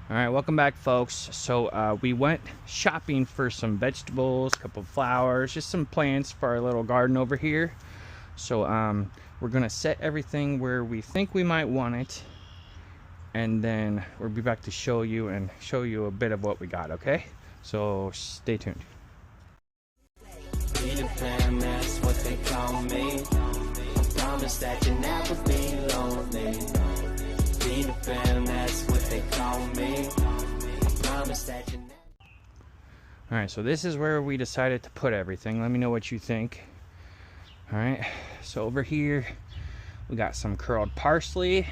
All right, welcome back, folks. So we went shopping for some vegetables, a couple of flowers, just some plants for our little garden over here. So we're gonna set everything where we think we might want it, and then we'll be back to show you a bit of what we got. Okay, so stay tuned. Peter Pan, that's what they call me. I promise that you never be lonely. Peter Pan, that's what they call me. I promise that you never. All right, so this is where we decided to put everything. Let me know what you think. All right, so over here we got some curled parsley,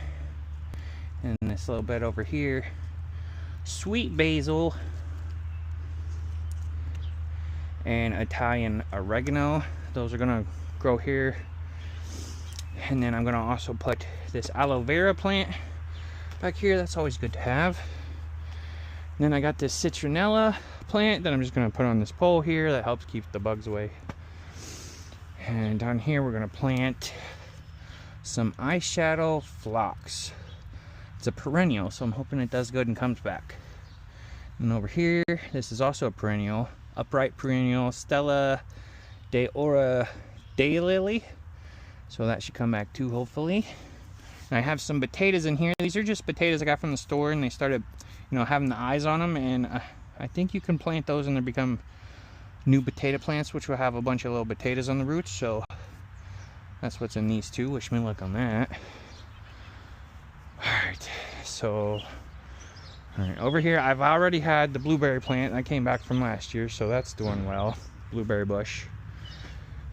and this little bit over here, sweet basil and Italian oregano. Those are gonna grow here. And then I'm gonna also put this aloe vera plant back here. That's always good to have. And then I got this citronella plant that I'm just gonna put on this pole here that helps keep the bugs away. And down here we're gonna plant some eyeshadow phlox. It's a perennial, so I'm hoping it does good and comes back. And over here, this is also a perennial, upright perennial, Stella de Ora daylily. So that should come back too, hopefully. And I have some potatoes in here. These are just potatoes I got from the store, and they started, having the eyes on them. And I think you can plant those and they become new potato plants, which will have a bunch of little potatoes on the roots. So that's what's in these two. Wish me luck on that. All right, so over here I've already had the blueberry plant that came back from last year, so that's doing well. Blueberry bush.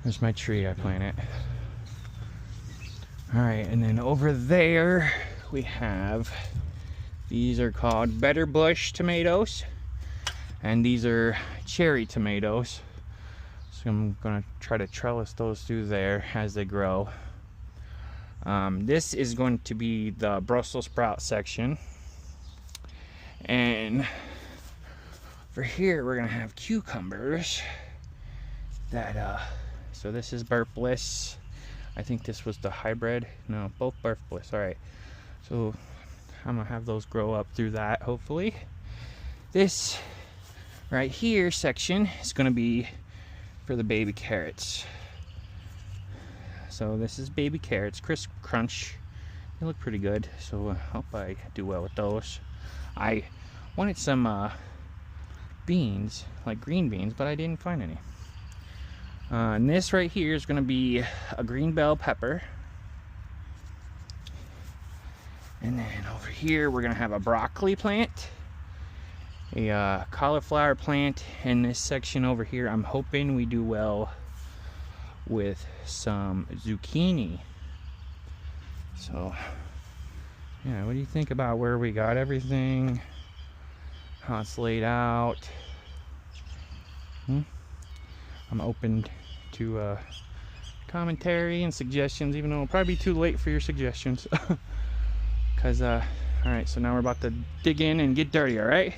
There's my tree I planted. All right, and then over there we have, these are called Better Bush tomatoes, and these are cherry tomatoes. So I'm gonna try to trellis those through there as they grow. This is going to be the Brussels sprout section. And for here we're gonna have cucumbers that so this is Burp Bliss. I think this was the hybrid. No, both Burp Bliss. All right, so I'm gonna have those grow up through that, hopefully. This right here section is gonna be for the baby carrots. So this is baby carrots, crisp crunch. They look pretty good, so I hope I do well with those. I wanted some beans, like green beans, but I didn't find any. And this right here is going to be a green bell pepper. And then over here we're going to have a broccoli plant, a cauliflower plant, and this section over here I'm hoping we do well with some zucchini. So yeah, what do you think about where we got everything, how it's laid out? I'm open to commentary and suggestions, even though it'll probably be too late for your suggestions. Because all right, so now we're about to dig in and get dirty. All right.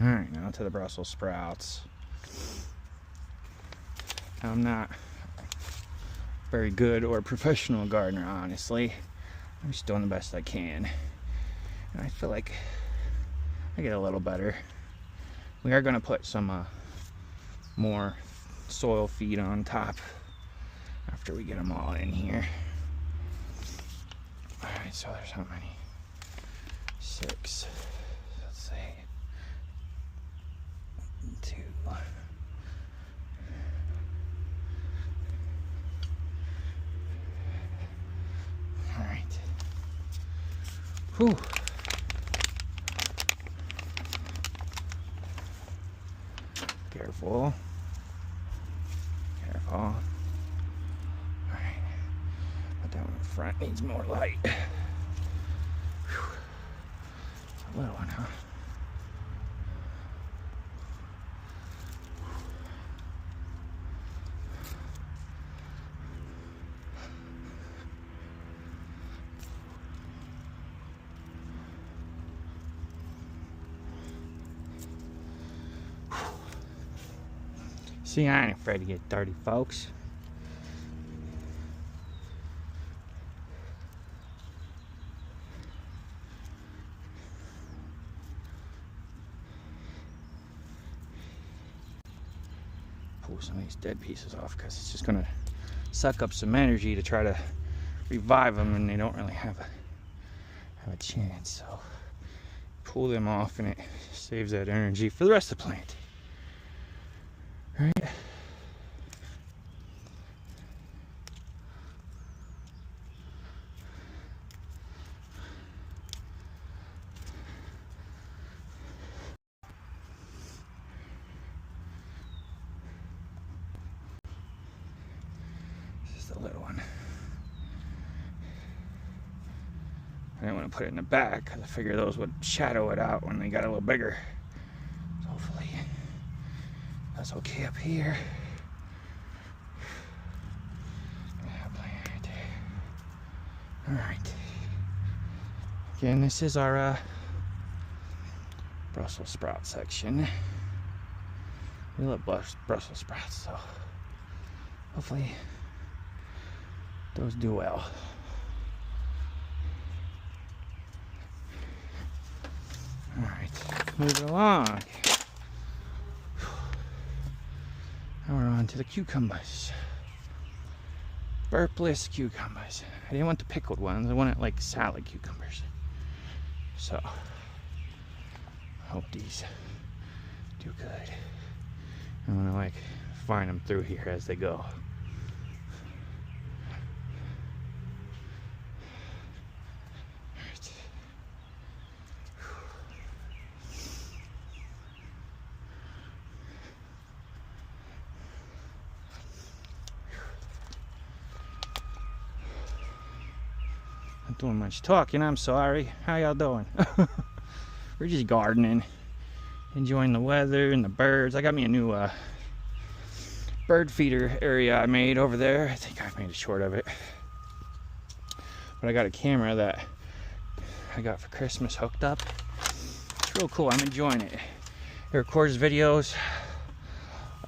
All right, now to the Brussels sprouts. I'm not very good or professional gardener, honestly. I'm just doing the best I can. And I feel like I get a little better. We are gonna put some more soil feed on top after we get them all in here. All right, so there's how many? 6, 6. Let's see. 2. All right. Whew. Careful. Careful. All right. Put that one in front. Needs more light. Whew. A little one, huh? See, I ain't afraid to get dirty, folks. Pull some of these dead pieces off because it's just gonna suck up some energy to try to revive them, and they don't really have a chance. So pull them off, and it saves that energy for the rest of the plant. Right. This is the little one. I didn't want to put it in the back because I figured those would shadow it out when they got a little bigger. So hopefully that's okay up here. All right. Again, this is our Brussels sprout section. We love Brussels sprouts, so hopefully those do well. All right, moving along. Now we're on to the cucumbers. Burpless cucumbers. I didn't want the pickled ones. I wanted like salad cucumbers. So, I hope these do good. I'm gonna like find them through here as they go. Not doing much talking, I'm sorry. How y'all doing? We're just gardening, enjoying the weather and the birds. I got me a new bird feeder area I made over there. I think I made a short of it. But I got a camera that I got for Christmas hooked up. It's real cool, I'm enjoying it. It records videos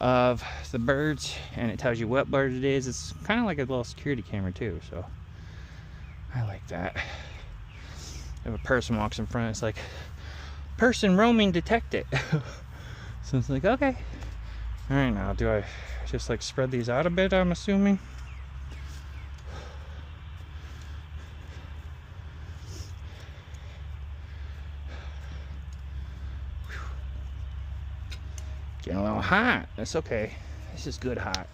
of the birds and it tells you what bird it is. It's kind of like a little security camera too, so I like that. If a person walks in front, it's like, person roaming detected. So it's like, okay. All right, now do I just like spread these out a bit, I'm assuming? Getting a little hot. That's okay. This is good hot.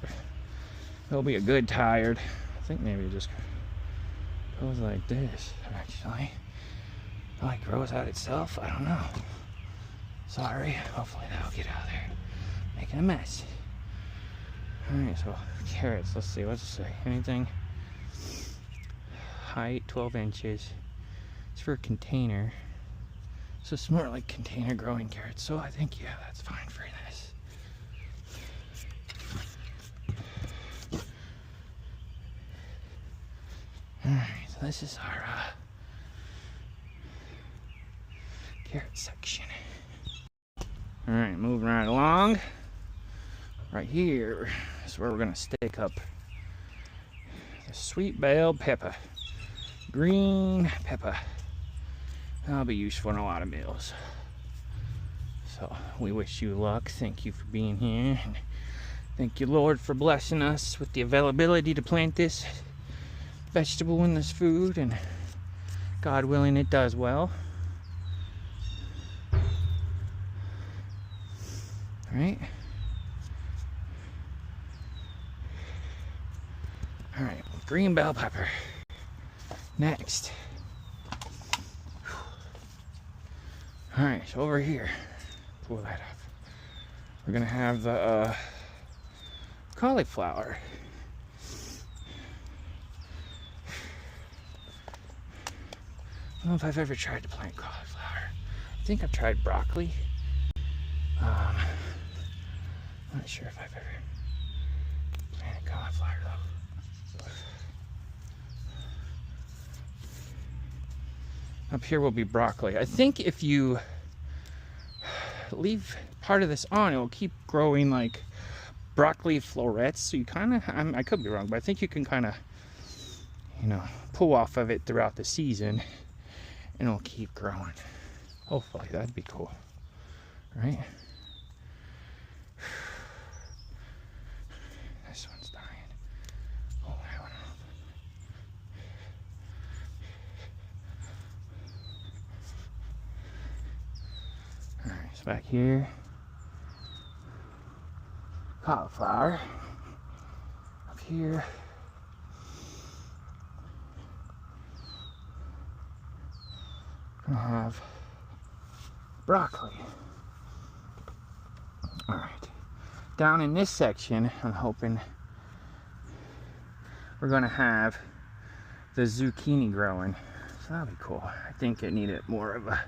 It'll be a good tired. I think maybe it just goes like this, actually. Oh, it grows out itself? I don't know. Sorry. Hopefully that'll get out of there. Making a mess. Alright, so carrots. Let's see. What's it say? Anything? Height 12 inches. It's for a container. So it's more like container growing carrots. So I think, yeah, that's fine for this. Alright, so this is our carrot section. Alright, moving right along. Right here is where we're going to stake up the sweet bell pepper. Green pepper. That'll be useful in a lot of meals. So we wish you luck. Thank you for being here. And thank you, Lord, for blessing us with the availability to plant this vegetable and this food. And God willing, it does well. right? All right, green bell pepper. Next. All right, so over here, pull that up. We're gonna have the cauliflower. I don't know if I've ever tried to plant cauliflower. I think I've tried broccoli. Not sure if I've ever planted cauliflower though. Up here will be broccoli. I think if you leave part of this on, it will keep growing like broccoli florets. So you kind of, I could be wrong, but I think you can kind of, you know, pull off of it throughout the season and it'll keep growing. Hopefully, that'd be cool, right? This one's dying. Oh, that one. All right, so back here, cauliflower. Up here, gonna have broccoli. All right, down in this section, I'm hoping we're gonna have the zucchini growing. So that'll be cool. I think it needed more of a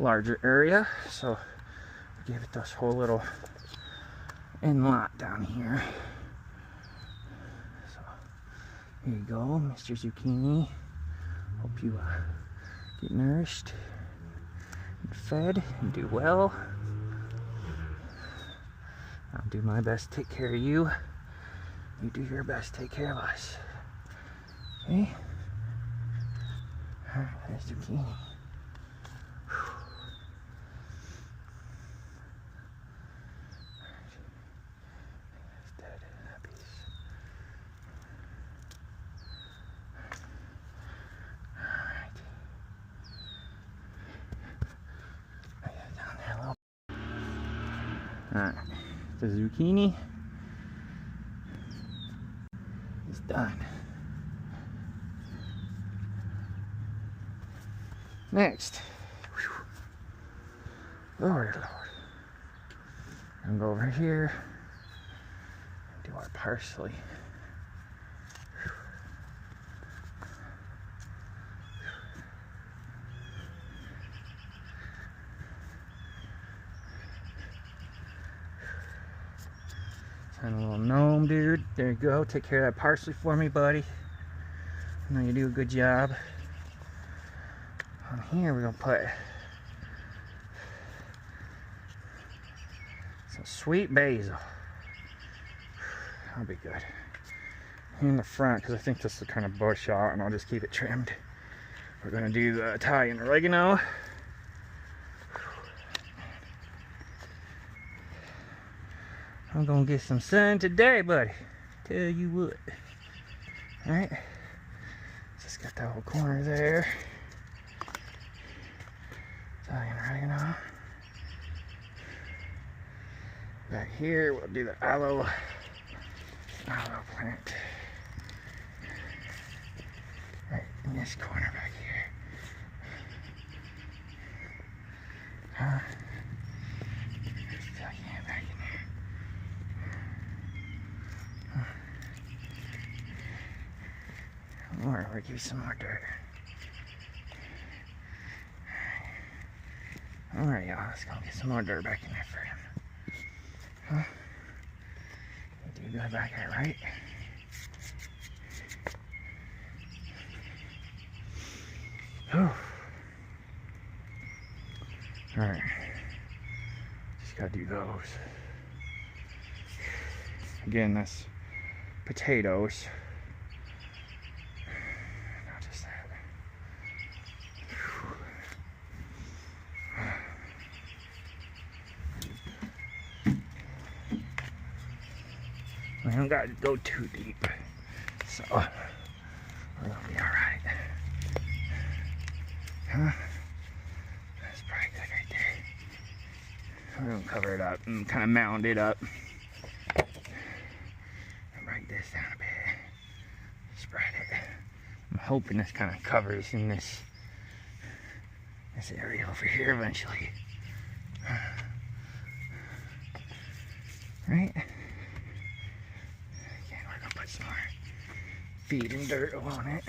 larger area, so I gave it this whole little end lot down here. So here you go, Mr. Zucchini. Hope you get nourished and fed and do well. I'll do my best to take care of you. You do your best to take care of us. Okay? Alright, there's zucchini. It's dead, that piece. Alright. Lay that down there a little. Alright. The zucchini is done. Next, Lord, Lord, I'm gonna go over here and do our parsley. And a little gnome dude. There you go. Take care of that parsley for me, buddy. I know you do a good job. On here, we're gonna put some sweet basil. That'll be good. In the front, because I think this will kind of bush out, and I'll just keep it trimmed. We're gonna do the Italian oregano. I'm gonna get some sun today, buddy. Tell you what. Alright. Just got that whole corner there. Italian oregano. Back here, we'll do the aloe plant. Right in this corner back here. Huh? Stuck it back in there. Or we'll give you some more dirt. Alright, y'all, let's go get some more dirt back in there for him. Huh? You do good back there, right? Alright. Just gotta do those. Again, that's potatoes. Not just that. We don't got to go too deep, so we're gonna be all right. Huh? That's probably good right there. We're gonna cover it up and kind of mound it up. Write this down a bit. Spread it. I'm hoping this kind of covers in this area over here eventually. Right? Again, we're gonna put some more feed and dirt on it.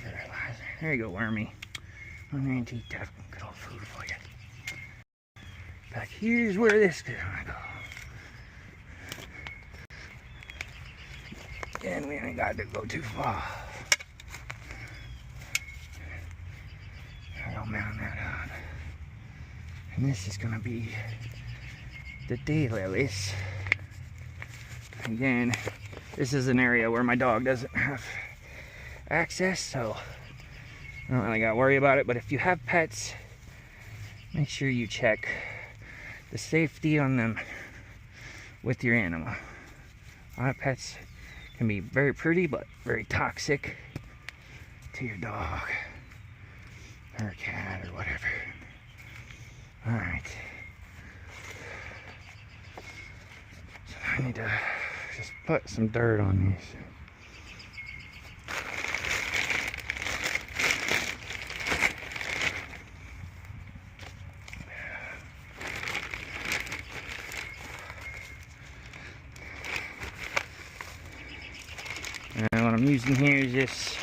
Fertilizer. There you go, wormy. I'm going to eat that good old food for you. Back here's where this is gonna go. And we ain't got to go too far. I'll mount that up. And this is gonna be the daylilies. Again, this is an area where my dog doesn't have access, so I don't really gotta worry about it. But if you have pets, make sure you check the safety on them with your animal. A lot of pets can be very pretty, but very toxic to your dog or a cat or whatever. All right. So I need to just put some dirt on these. And what I'm using here is this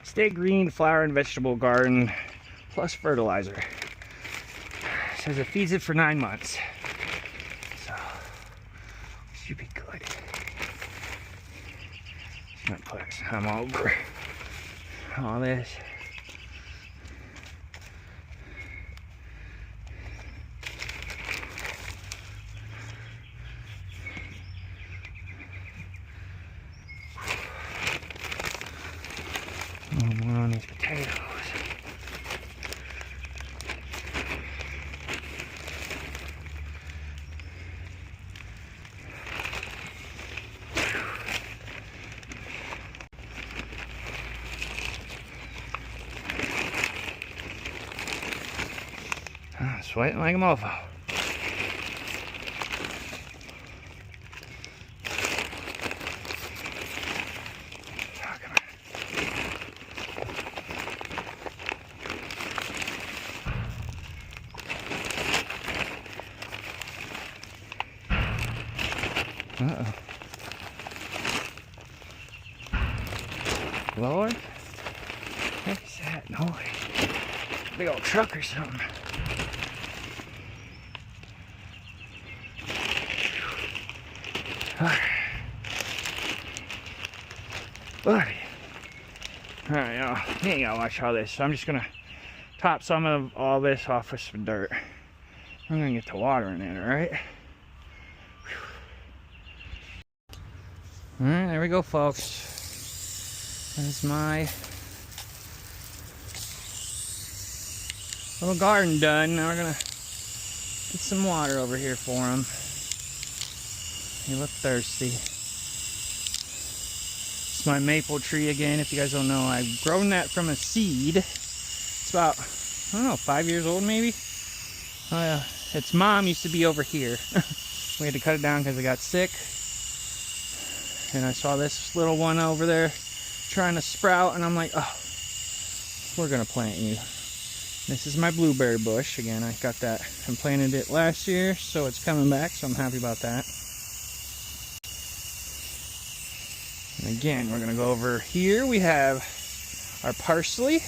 Stay Green Flower and Vegetable Garden plus fertilizer. It says it feeds it for 9 months. So, should be good. Just gonna put some over all this. More on these potatoes. Sweating like a mofo. Uh-oh. Lord, what is that noise? Big old truck or something. Buddy. Alright, y'all. You ain't gotta watch all this. So I'm just gonna top some of all this off with some dirt. I'm gonna get to watering it, alright? Alright, there we go, folks. That's my little garden done. Now we're gonna get some water over here for them. They look thirsty. It's my maple tree again. If you guys don't know, I've grown that from a seed. It's about, I don't know, 5 years old maybe. Its mom used to be over here. We had to cut it down because it got sick. And I saw this little one over there trying to sprout, and I'm like, oh, we're gonna plant you. This is my blueberry bush. Again, I got that and planted it last year, so it's coming back, so I'm happy about that. And again, we're gonna go over here. We have our parsley,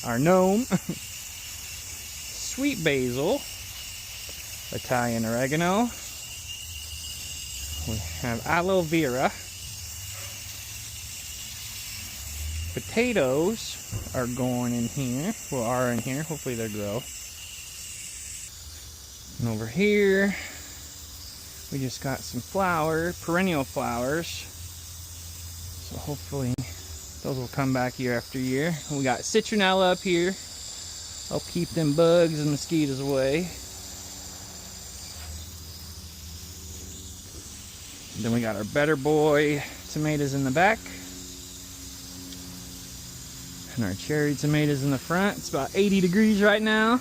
our gnome, sweet basil, Italian oregano. We have aloe vera. Potatoes are going in here. Well, are in here. Hopefully they grow. And over here, we just got some perennial flowers. So hopefully those will come back year after year. And we got citronella up here. Help keep them bugs and mosquitoes away. Then we got our Better Boy tomatoes in the back. And our cherry tomatoes in the front. It's about 80 degrees right now.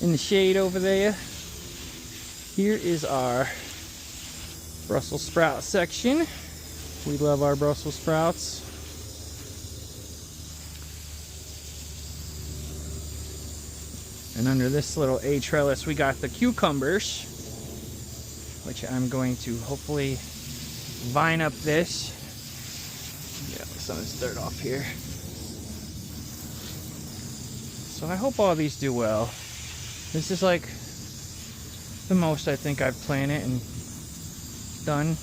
in the shade over there. Here is our Brussels sprout section. We love our Brussels sprouts. And under this little A trellis, we got the cucumbers, which I'm going to hopefully vine up this. Yeah, some of this dirt off here. So I hope all these do well. This is like the most I think I've planted and done.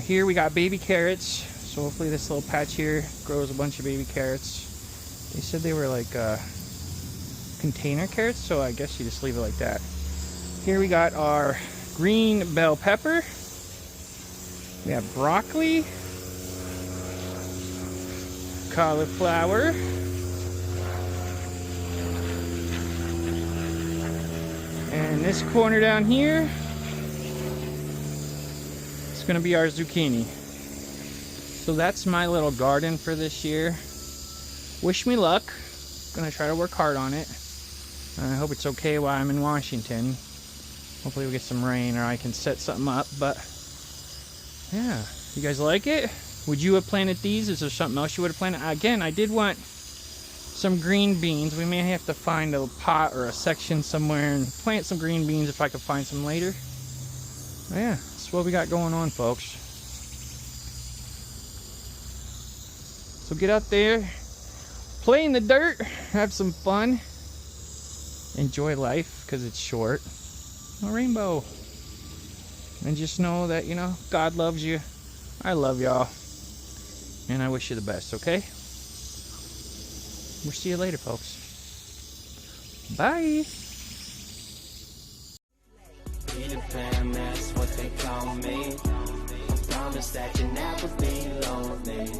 Here we got baby carrots. So hopefully this little patch here grows a bunch of baby carrots. They said they were like container carrots, so I guess you just leave it like that. Here we got our green bell pepper. We have broccoli, cauliflower, and this corner down here, it's gonna be our zucchini. So that's my little garden for this year. Wish me luck. Gonna try to work hard on it. I hope it's okay while I'm in Washington. Hopefully we get some rain or I can set something up, but yeah. You guys like it? Would you have planted these? Is there something else you would have planted? Again, I did want some green beans. We may have to find a pot or a section somewhere and plant some green beans if I could find some later. But yeah, that's what we got going on, folks. So get out there, play in the dirt, have some fun, enjoy life because it's short. A rainbow. And just know that, you know, God loves you. I love y'all. And I wish you the best, okay? We'll see you later, folks. Bye. Peter Pan, that's what they call me. I promise that you never be lonely.